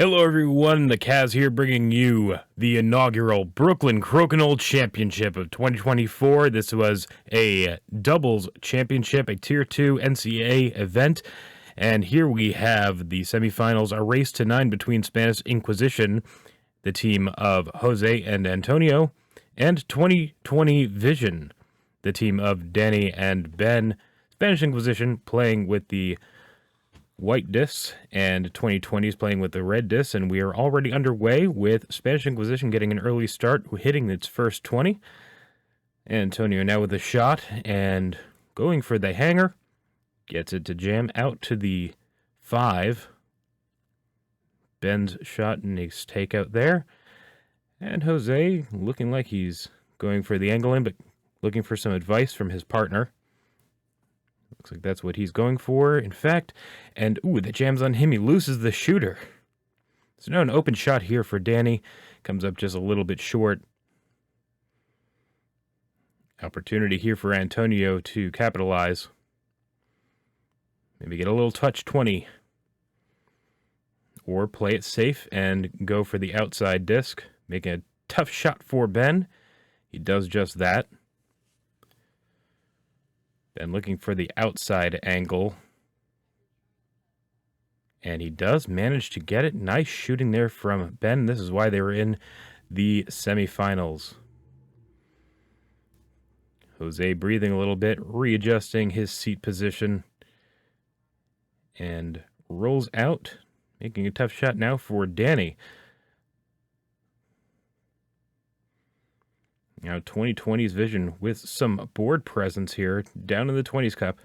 Hello everyone, the Cavs here bringing you the inaugural Brooklyn Crokinole Championship of 2024. This was a doubles championship, a Tier 2 NCAA event. And here we have the semifinals, a race to 9 between Spanish Inquisition, the team of Jose and Antonio, and 2020 Vision, the team of Danny and Ben. Spanish Inquisition playing with the white discs, and 2020 is playing with the red discs, and we are already underway with Spanish Inquisition getting an early start, hitting its first 20. Antonio now with a shot, and going for the hanger, gets it to jam out to the 5. Ben's shot, nice takeout there, and Jose looking like he's going for the angle in, but looking for some advice from his partner. Looks like that's what he's going for, in fact. And, that jams on him. He loses the shooter. So now an open shot here for Danny. Comes up just a little bit short. Opportunity here for Antonio to capitalize. Maybe get a little touch 20. Or play it safe and go for the outside disc. Making a tough shot for Ben. He does just that. And looking for the outside angle. And he does manage to get it. Nice shooting there from Ben. This is why they were in the semifinals. Jose breathing a little bit, readjusting his seat position. And rolls out, making a tough shot now for Danny. Now 2020's Vision with some board presence here down in the 20s cup.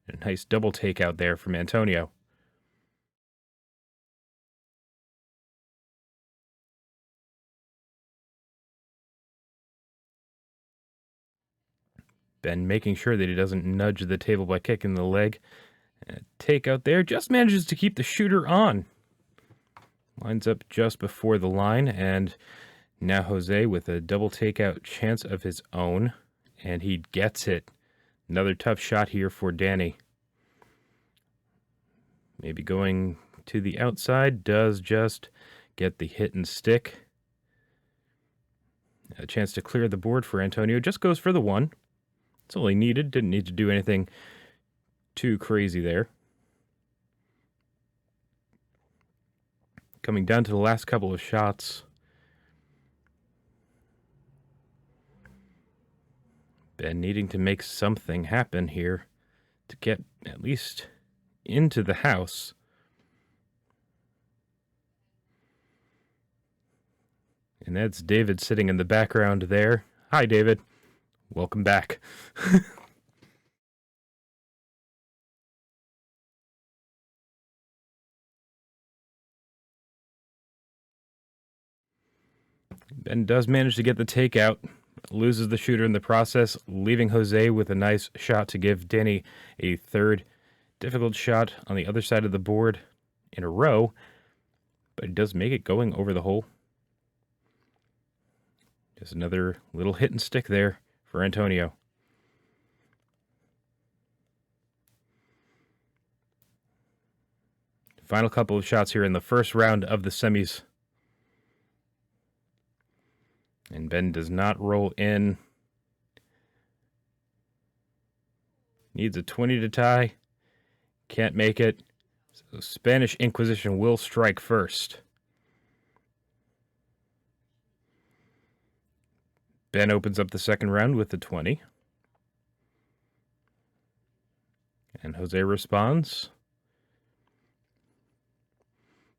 A nice double takeout there from Antonio. Ben making sure that he doesn't nudge the table by kicking the leg. Takeout there, just manages to keep the shooter on. Lines up just before the line, and now Jose with a double takeout chance of his own, and he gets it. Another tough shot here for Danny. Maybe going to the outside, does just get the hit and stick. A chance to clear the board for Antonio, just goes for the 1. It's all he needed, didn't need to do anything too crazy there. Coming down to the last couple of shots. Ben needing to make something happen here to get at least into the house. And that's David sitting in the background there. Hi, David. Welcome back. Ben does manage to get the takeout. Loses the shooter in the process, leaving Jose with a nice shot to give Danny a third difficult shot on the other side of the board in a row, but it does make it going over the hole. Just another little hit and stick there for Antonio. Final couple of shots here in the first round of the semis. And Ben does not roll in. Needs a 20 to tie. Can't make it. So Spanish Inquisition will strike first. Ben opens up the second round with the 20. And Jose responds.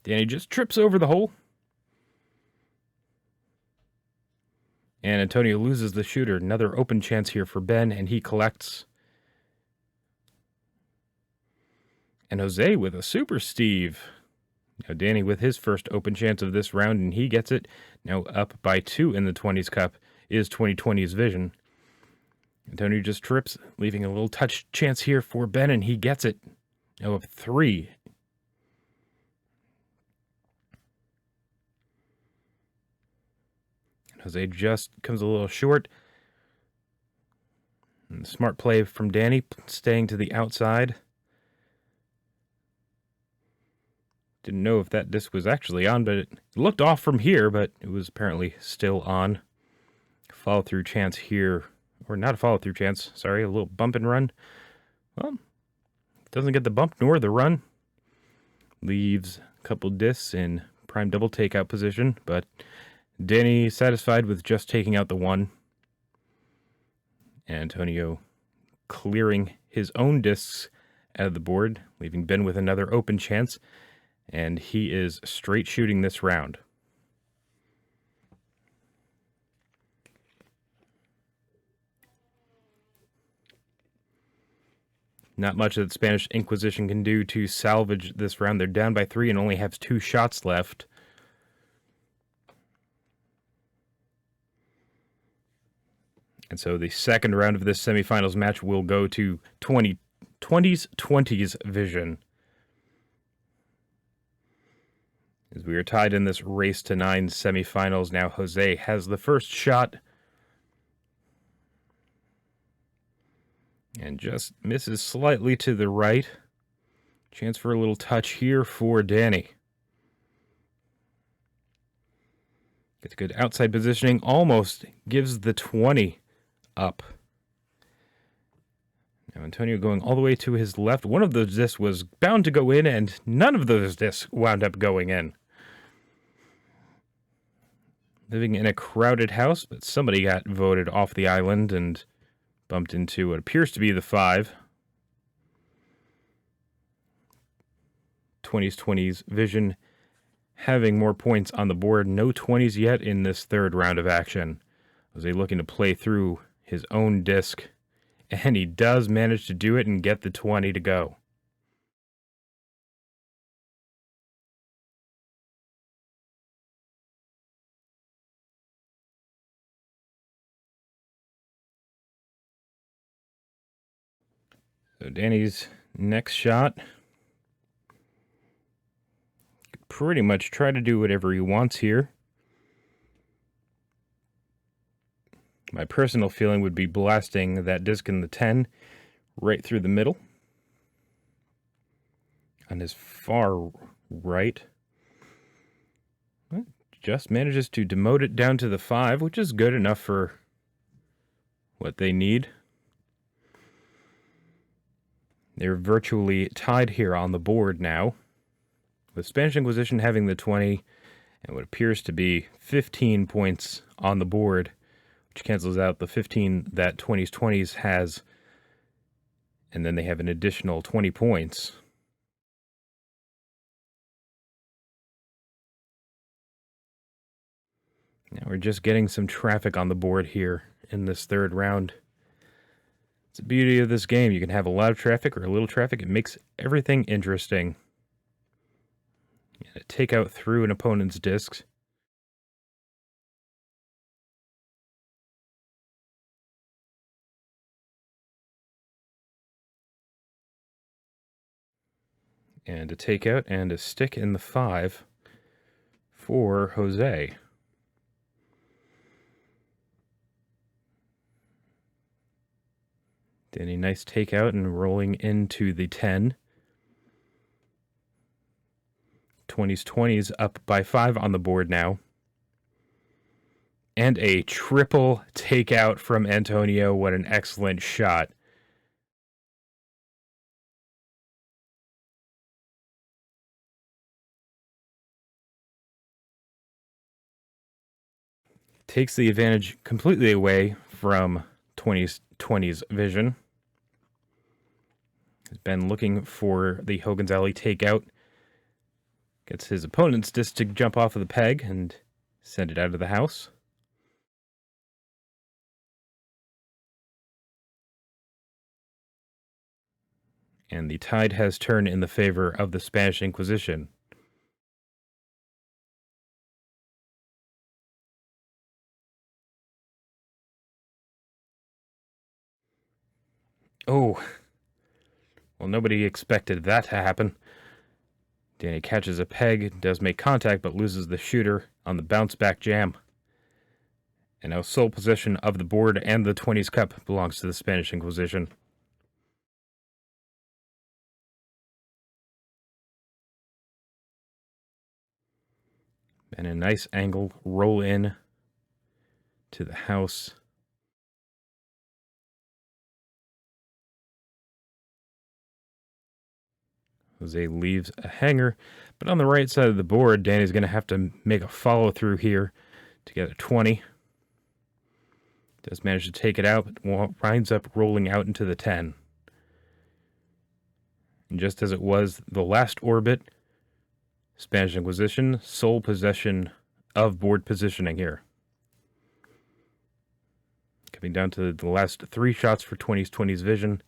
Danny just trips over the hole. And Antonio loses the shooter. Another open chance here for Ben, and he collects. And Jose with a super Steve. Now Danny with his first open chance of this round, and he gets it. Now up by 2 in the 20s cup is 2020's Vision. Antonio just trips, leaving a little touch chance here for Ben, and he gets it. Now up 3. Jose just comes a little short. And smart play from Danny, staying to the outside. Didn't know if that disc was actually on, but it looked off from here, but it was apparently still on. Follow-through chance here, or not a follow-through chance, sorry, a little bump and run. Well, doesn't get the bump nor the run. Leaves a couple discs in prime double takeout position, but Danny satisfied with just taking out the one. Antonio clearing his own discs out of the board, leaving Ben with another open chance, and he is straight shooting this round. Not much that Spanish Inquisition can do to salvage this round. They're down by 3 and only have 2 shots left. And so the second round of this semifinals match will go to 20s vision. As we are tied in this race to 9 semifinals, now Jose has the first shot. And just misses slightly to the right. Chance for a little touch here for Danny. Gets good outside positioning. Almost gives the 20 up. Now Antonio going all the way to his left. One of those discs was bound to go in, and none of those discs wound up going in. Living in a crowded house, but somebody got voted off the island and bumped into what appears to be the 5. 20s vision having more points on the board. No 20s yet in this third round of action. Was he looking to play through his own disc? And he does manage to do it and get the 20 to go. So Danny's next shot, could pretty much try to do whatever he wants here. My personal feeling would be blasting that disc in the 10 right through the middle. On his far right. Just manages to demote it down to the 5, which is good enough for what they need. They're virtually tied here on the board now, with Spanish Inquisition having the 20 and what appears to be 15 points on the board, which cancels out the 15 that 20s has, and then they have an additional 20 points. Now we're just getting some traffic on the board here in this third round. It's the beauty of this game. You can have a lot of traffic or a little traffic. It makes everything interesting. Take out through an opponent's discs. And a takeout and a stick in the 5 for Jose. Danny, nice takeout and rolling into the 10. 20s up by 5 on the board now. And a triple takeout from Antonio. What an excellent shot. Takes the advantage completely away from 20s vision. Has been looking for the Gonzalez takeout. Gets his opponent's disc to jump off of the peg and send it out of the house. And the tide has turned in the favor of the Spanish Inquisition. Oh, well, nobody expected that to happen. Danny catches a peg, does make contact, but loses the shooter on the bounce-back jam. And now sole possession of the board and the 20s cup belongs to the Spanish Inquisition. And a nice angle roll in to the house. Jose leaves a hanger, but on the right side of the board, Danny's going to have to make a follow through here to get a 20. Does manage to take it out, but winds up rolling out into the 10. And just as it was the last orbit, Spanish Inquisition, sole possession of board positioning here. Coming down to the last 3 shots for 20's vision.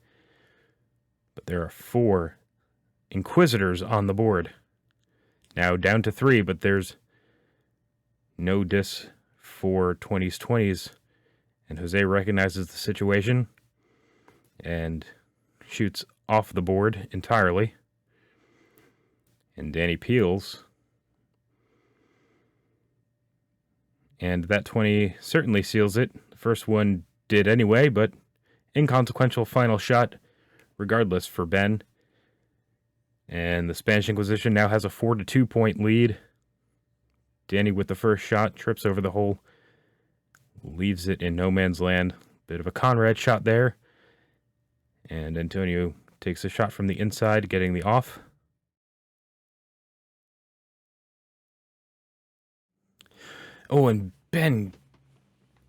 But there are 4 Inquisitors on the board. Now down to 3, but there's no dis for 20's. And Jose recognizes the situation and shoots off the board entirely. And Danny peels. And that 20 certainly seals it. The first one did anyway, but inconsequential final shot regardless for Ben. And the Spanish Inquisition now has a 4-2 point lead. Danny with the first shot, trips over the hole, leaves it in no man's land. Bit of a Conrad shot there. And Antonio takes a shot from the inside, getting the off. Oh, and Ben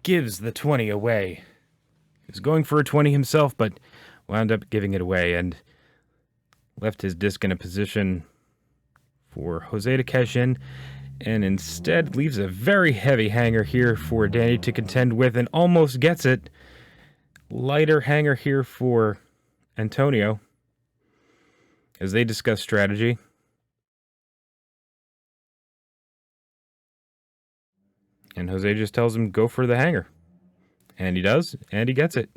gives the 20 away. He was going for a 20 himself, but wound up giving it away and left his disc in a position for Jose to cash in, and instead leaves a very heavy hanger here for Danny to contend with and almost gets it. Lighter hanger here for Antonio as they discuss strategy. And Jose just tells him, go for the hanger. And he does, and he gets it.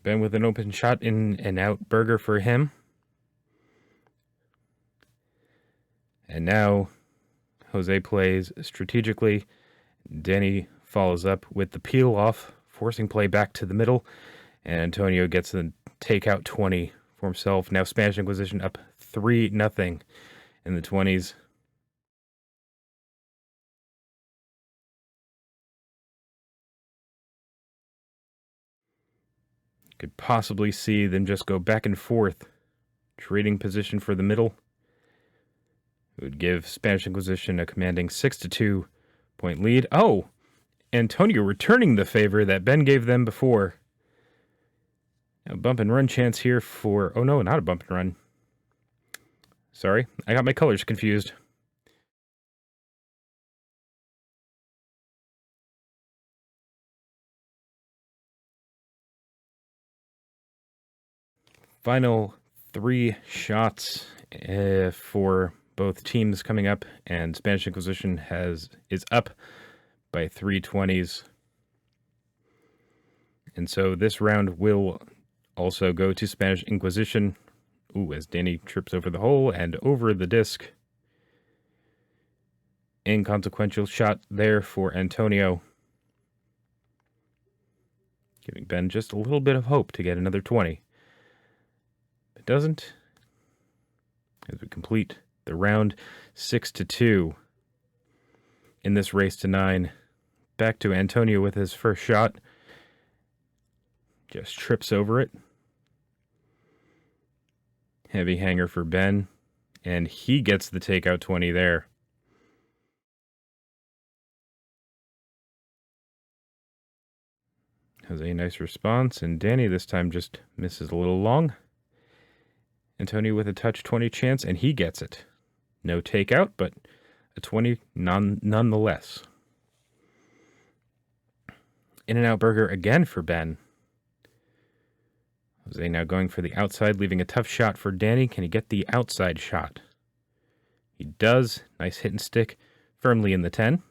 Ben with an open shot in and out burger for him. And now Jose plays strategically. Danny follows up with the peel off, forcing play back to the middle. And Antonio gets the takeout 20 for himself. Now Spanish Inquisition up 3-0 in the 20's. Could possibly see them just go back and forth, trading position for the middle. It would give Spanish Inquisition a commanding 6-2 point lead. Oh, Antonio returning the favor that Ben gave them before. A bump and run chance here for... Oh no, not a bump and run. Sorry, I got my colors confused. Final 3 shots for both teams coming up, and Spanish Inquisition is up by 3 20s. And so this round will also go to Spanish Inquisition. Ooh, as Danny trips over the hole and over the disc. Inconsequential shot there for Antonio, giving Ben just a little bit of hope to get another 20. It doesn't, as we complete the round 6-2 in this race to 9. Back to Antonio with his first shot. Just trips over it. Heavy hanger for Ben, and he gets the takeout 20 there. Has a nice response, and Danny this time just misses a little long. Antonio with a touch 20 chance, and he gets it. No takeout, but a 20 nonetheless. In and out burger again for Ben. Jose now going for the outside, leaving a tough shot for Danny. Can he get the outside shot? He does. Nice hit and stick, firmly in the 10.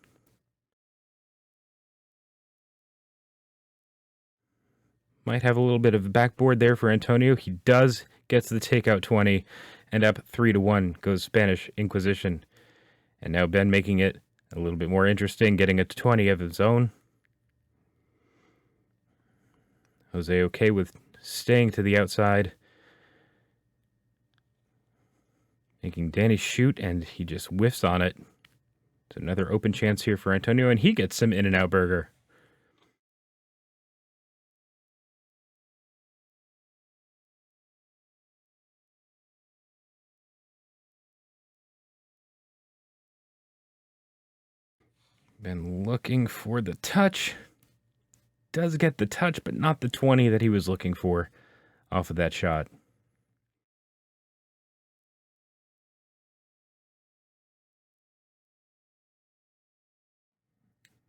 Might have a little bit of backboard there for Antonio. He does. Gets the takeout 20, and up 3-1 goes Spanish Inquisition. And now Ben making it a little bit more interesting, getting a 20 of his own. Jose okay with staying to the outside. making Danny shoot, and he just whiffs on it. It's another open chance here for Antonio, and he gets some In-N-Out burger. Been looking for the touch. Does get the touch, but not the 20 that he was looking for off of that shot.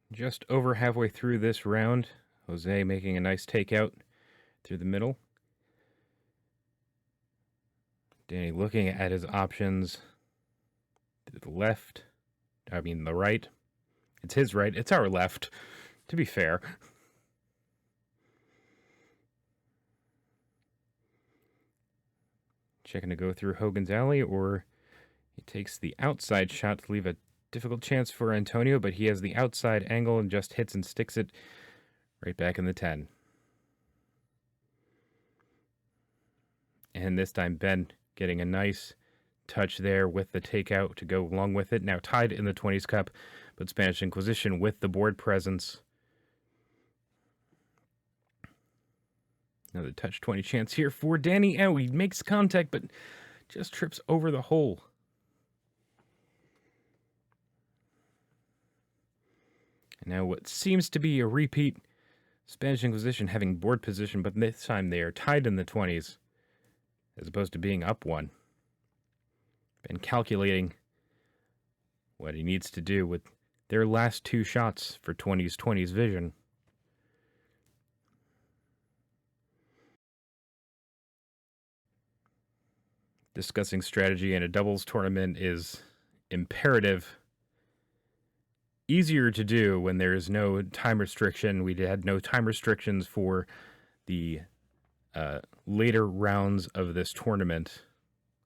Just over halfway through this round, Jose making a nice takeout through the middle. Danny looking at his options to the left. I mean, the right. It's his right. It's our left, to be fair. Checking to go through Hogan's Alley, or he takes the outside shot to leave a difficult chance for Antonio, but he has the outside angle and just hits and sticks it right back in the 10. And this time Ben getting a nice touch there with the takeout to go along with it. Now tied in the 20s cup, but Spanish Inquisition with the board presence. Another touch 20 chance here for Danny. Oh, he makes contact, but just trips over the hole. And now what seems to be a repeat, Spanish Inquisition having board position, but this time they are tied in the 20s as opposed to being up one. Been calculating what he needs to do with their last two shots for 20s vision. Discussing strategy in a doubles tournament is imperative. Easier to do when there is no time restriction. We had no time restrictions for the later rounds of this tournament,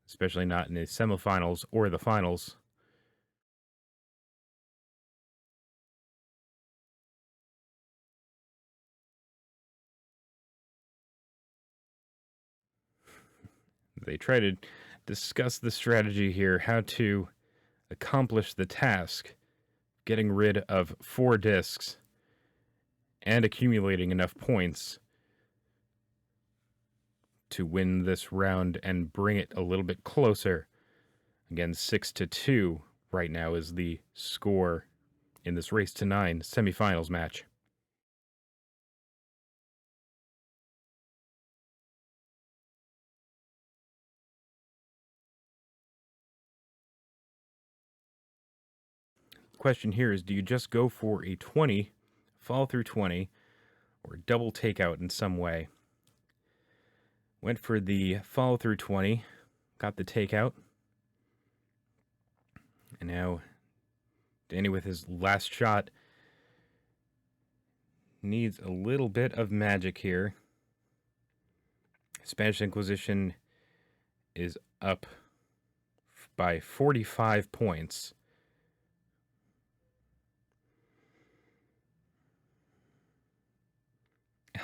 especially not in the semifinals or the finals. They try to discuss the strategy here, how to accomplish the task, getting rid of 4 discs and accumulating enough points to win this round and bring it a little bit closer. Again, 6-2 right now is the score in this race to 9 semifinals match. Question here is, do you just go for a 20, fall through 20, or double takeout in some way? Went for the follow through 20, got the takeout, and now Danny with his last shot needs a little bit of magic here. Spanish Inquisition is up by 45 points.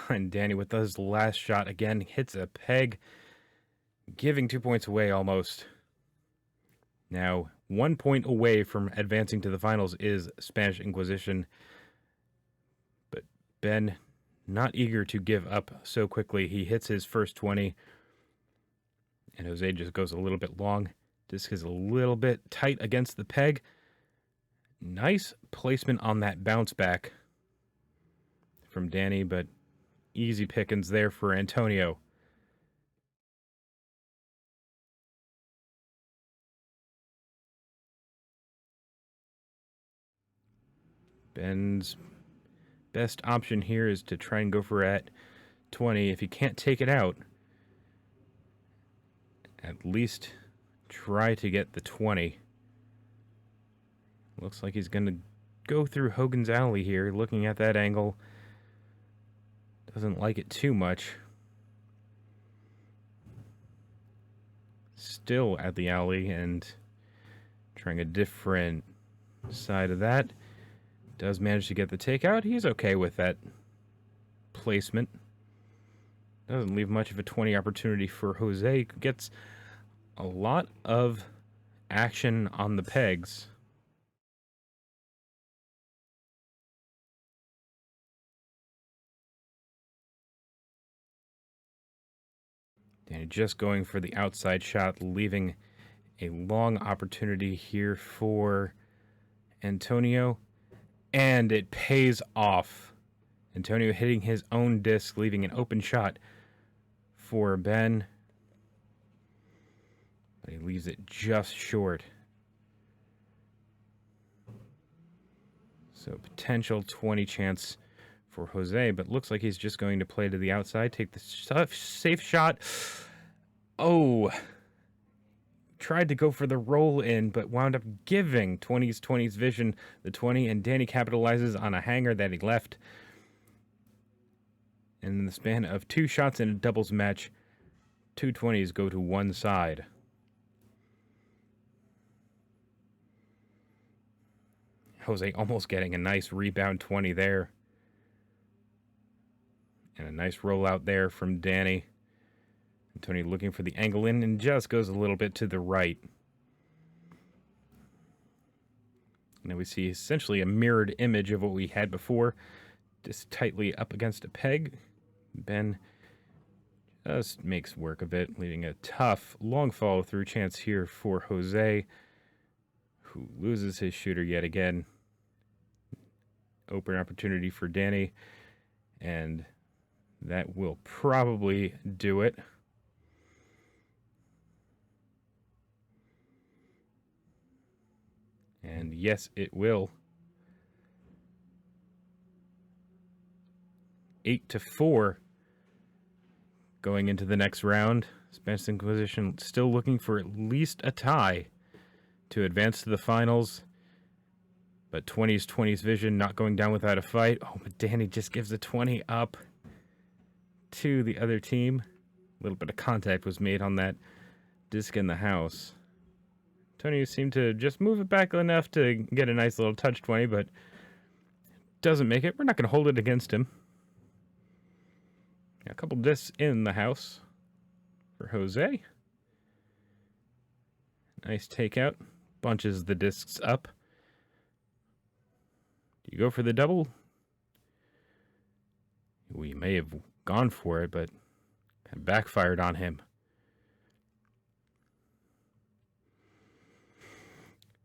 And Danny with his last shot again hits a peg, giving 2 points away almost. Now, 1 point away from advancing to the finals is Spanish Inquisition. But Ben, not eager to give up so quickly. He hits his first 20. And Jose just goes a little bit long. Disc is a little bit tight against the peg. Nice placement on that bounce back from Danny, but easy pickings there for Antonio. Ben's best option here is to try and go for at 20. If he can't take it out, at least try to get the 20. Looks like he's going to go through Hogan's Alley here, looking at that angle. Doesn't like it too much. Still at the alley and trying a different side of that. Does manage to get the takeout. He's okay with that placement. Doesn't leave much of a 20 opportunity for Jose. Gets a lot of action on the pegs. Danny just going for the outside shot, leaving a long opportunity here for Antonio. And it pays off. Antonio hitting his own disc, leaving an open shot for Ben. But he leaves it just short. So potential 20 chance for Jose, but looks like he's just going to play to the outside, take the safe shot. Oh, tried to go for the roll in, but wound up giving 20's vision the 20, and Danny capitalizes on a hanger that he left. And in the span of 2 shots in a doubles match, 2 20s go to one side. Jose almost getting a nice rebound 20 there. And a nice rollout there from Danny. Tony looking for the angle in and just goes a little bit to the right. Now we see essentially a mirrored image of what we had before. Just tightly up against a peg. Ben just makes work of it, leaving a tough, long follow-through chance here for Jose, who loses his shooter yet again. Open opportunity for Danny, and that will probably do it. And yes, it will. 8-4 going into the next round. Spanish Inquisition still looking for at least a tie to advance to the finals. But 20's vision not going down without a fight. Oh, but Danny just gives a 20 up to the other team. A little bit of contact was made on that disc in the house. Tony seemed to just move it back enough to get a nice little touch 20, but doesn't make it. We're not going to hold it against him. A couple discs in the house for Jose. Nice takeout. Bunches the discs up. Do you go for the double? We may have gone for it, but kind of backfired on him.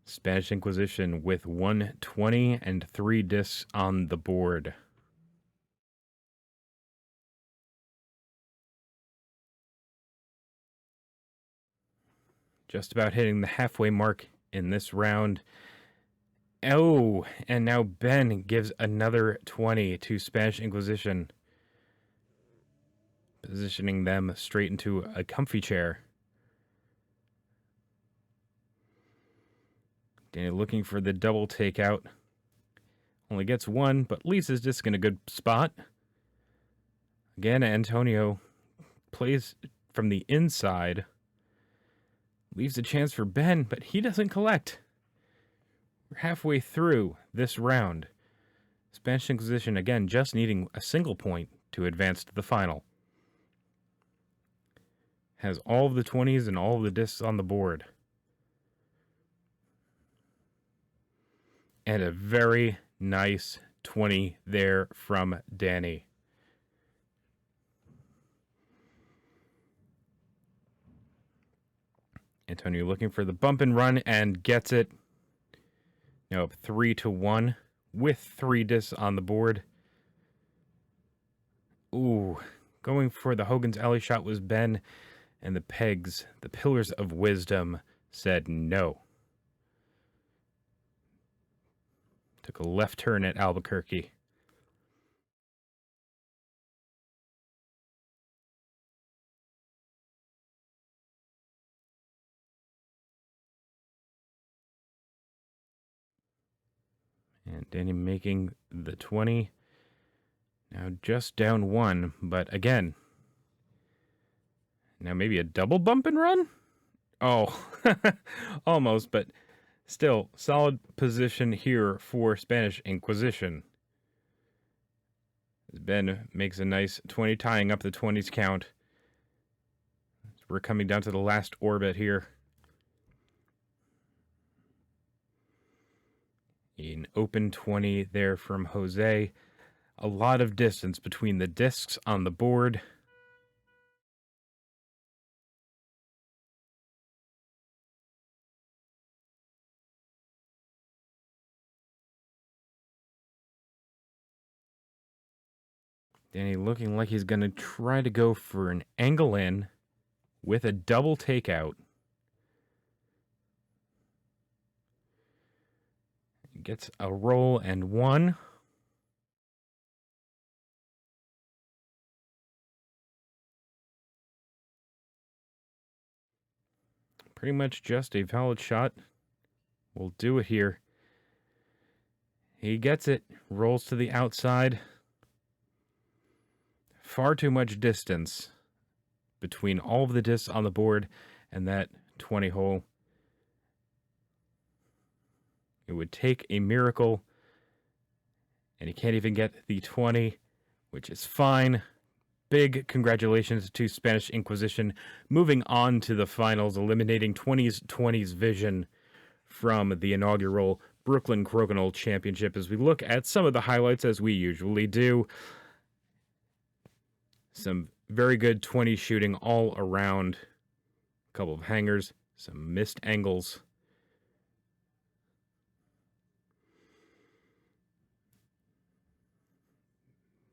Spanish Inquisition with 120 and 3 discs on the board. Just about hitting the halfway mark in this round. Oh, and now Ben gives another 20 to Spanish Inquisition, positioning them straight into a comfy chair. Danny looking for the double takeout. Only gets one, but leaves his disc in a good spot. Again, Antonio plays from the inside. Leaves a chance for Ben, but he doesn't collect. We're halfway through this round. Spanish Inquisition, again, just needing a single point to advance to the final. Has all of the 20s and all of the discs on the board. And a very nice 20 there from Danny. Antonio looking for the bump and run and gets it. Now up 3-1 with 3 discs on the board. Ooh, going for the Hogan's Alley shot was Ben, and the pegs, the pillars of wisdom, said no. Took a left turn at Albuquerque. And Danny making the 20. Now just down 1, but again. Now maybe a double bump and run? Oh, almost, but still solid position here for Spanish Inquisition. Ben makes a nice 20, tying up the 20s count. We're coming down to the last orbit here. An open 20 there from Jose. A lot of distance between the discs on the board. Danny looking like he's going to try to go for an angle in with a double takeout. Gets a roll and one. Pretty much just a valid shot. We'll do it here. He gets it, rolls to the outside. Far too much distance between all of the discs on the board and that 20 hole. It would take a miracle, and he can't even get the 20, which is fine. Big congratulations to Spanish Inquisition, moving on to the finals, eliminating 20's Vision from the inaugural Brooklyn Crokinole Championship. As we look at some of the highlights, as we usually do, some very good 20 shooting all around. A couple of hangers, some missed angles.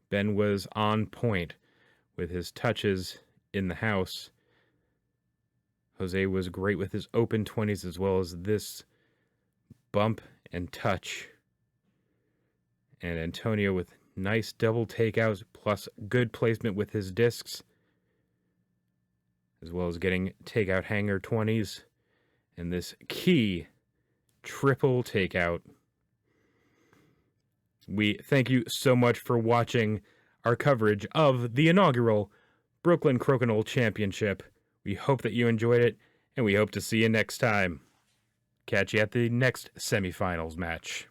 Ben was on point with his touches in the house. Jose was great with his open 20s as well as this bump and touch. And Antonio with nice double takeouts plus good placement with his discs, as well as getting takeout hanger 20s and this key triple takeout. We thank you so much for watching our coverage of the inaugural Brooklyn Crokinole Championship. We hope that you enjoyed it, and we hope to see you next time. Catch you at the next semifinals match.